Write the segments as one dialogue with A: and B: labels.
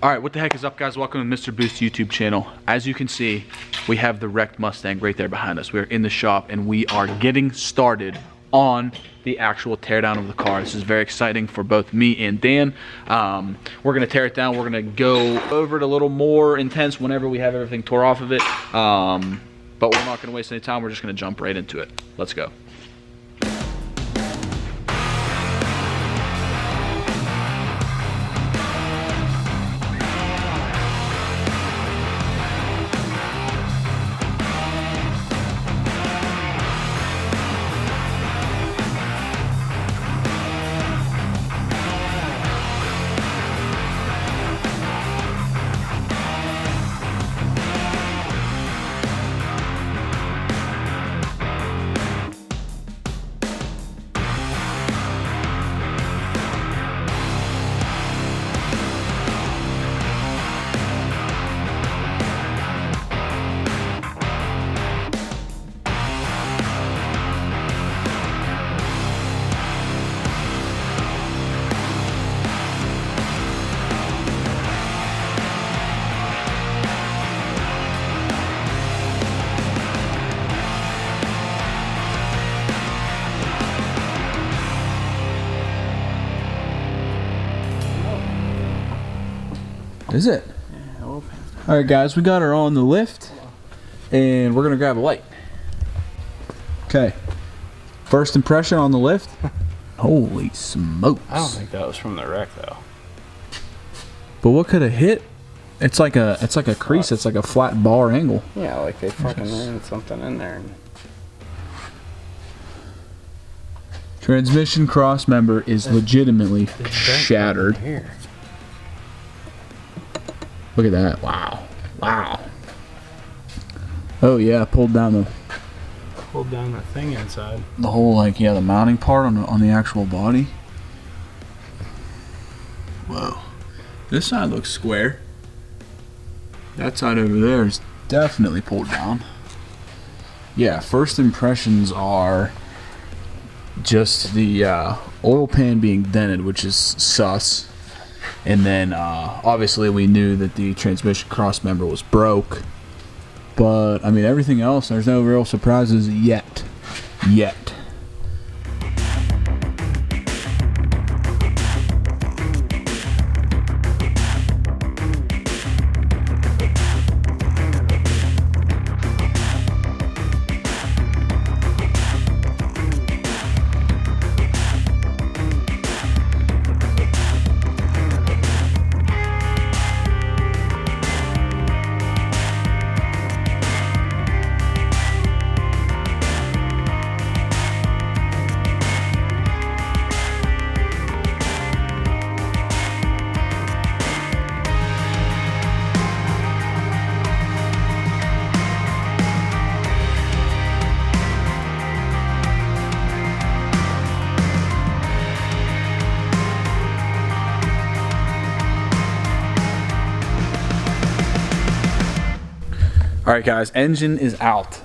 A: Alright, what the heck is up, guys? Welcome to Mr. Boost YouTube channel. As you can see, we have the wrecked Mustang right there behind us. We're in the shop and we are getting started on the actual teardown of the car. This is very exciting for both me and Dan. We're gonna tear it down. We're gonna go over it a little more intense whenever we have everything tore off of it. But we're not gonna waste any time. We're just gonna jump right into it. Let's go.
B: Is it?
C: Yeah, open.
B: All right, guys, we got her on the lift, and we're gonna grab a light. Okay. First impression on the lift. Holy smokes!
C: I don't think that was from the wreck though.
B: But what could have hit? It's like a crease. It's like a flat bar angle.
C: Yeah, like they fucking ran something in there.
B: Transmission cross member is legitimately shattered.
C: Here.
B: Look at that! Wow! Wow! Oh yeah, pulled down
C: Pulled down that thing inside.
B: the whole, like, yeah, the mounting part on the actual body. Whoa! This side looks square. That side over there is definitely pulled down. Yeah, first impressions are just the oil pan being dented, which is sus. And then obviously we knew that the transmission cross member was broke. But I mean, everything else, there's no real surprises yet. Alright, guys, engine is out.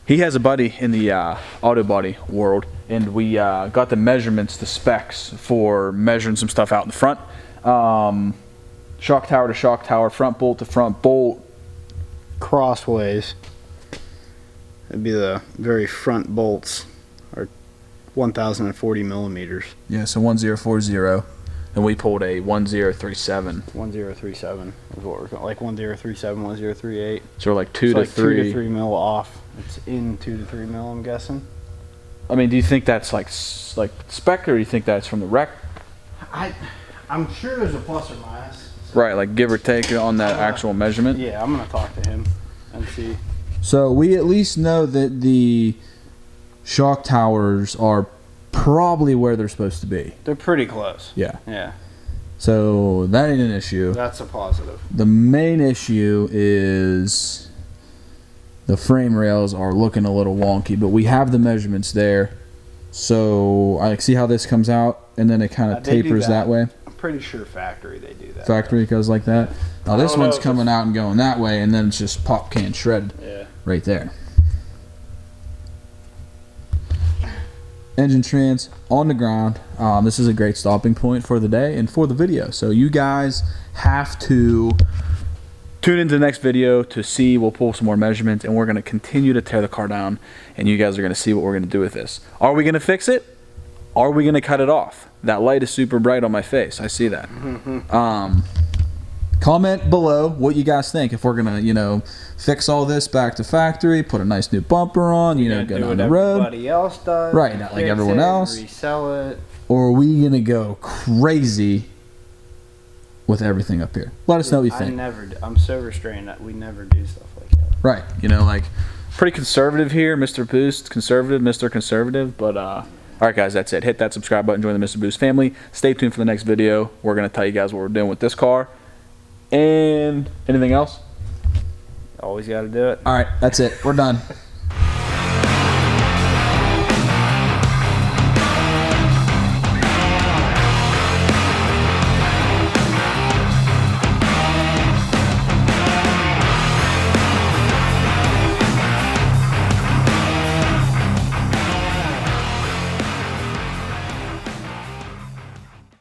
B: He has a buddy in the auto body world, and we got the measurements, the specs for measuring some stuff out in the front. Shock tower to shock tower, front bolt to front bolt.
C: Crossways. It'd be the very front bolts are 1,040 millimeters.
B: Yeah, so 1040. And we pulled a 1037.
C: 1037 is what we're going, like 1037, 1038.
B: So we're like 2 to 3.
C: 2 to 3 mil off. It's in 2 to 3 mil, I'm guessing.
B: I mean, do you think that's like spec, or do you think that's from the wreck?
C: I'm sure there's a plus or minus. So.
B: Right, like give or take on that actual measurement?
C: Yeah, I'm going to talk to him and see.
B: So we at least know that the shock towers are probably where they're supposed to be.
C: They're pretty close.
B: Yeah.
C: Yeah.
B: So that ain't an issue.
C: That's a positive.
B: The main issue is the frame rails are looking a little wonky, but we have the measurements there. So I see how this comes out, and then it kind of tapers that way.
C: I'm pretty sure factory they do that.
B: Factory goes like that. Now this one's coming out and going that way, and then it's just pop can shredded right there. engine trans on the ground. This is a great stopping point for the day and for the video. So you guys have to tune into the next video to see. We'll pull some more measurements, and we're going to continue to tear the car down, and you guys are going to see what we're going to do with this. Are we going to fix it? Are we going to cut it off? That light is super bright on my face. I see that. Comment below what you guys think. If we're going to, you know, fix all this back to factory, put a nice new bumper on, you know, get on the road.
C: Everybody else does.
B: Right, not like everyone else.
C: Resell it.
B: Or are we going to go crazy with everything up here? Let us know what you think.
C: I'm so restrained that we never do stuff like that.
B: Right. You know, like, pretty conservative here, Mr. Boost. Conservative, Mr. Conservative. But, all right, guys, that's it. Hit that subscribe button. Join the Mr. Boost family. Stay tuned for the next video. We're going to tell you guys what we're doing with this car. And anything else?
C: Always got to do it.
B: All right, that's it. We're done.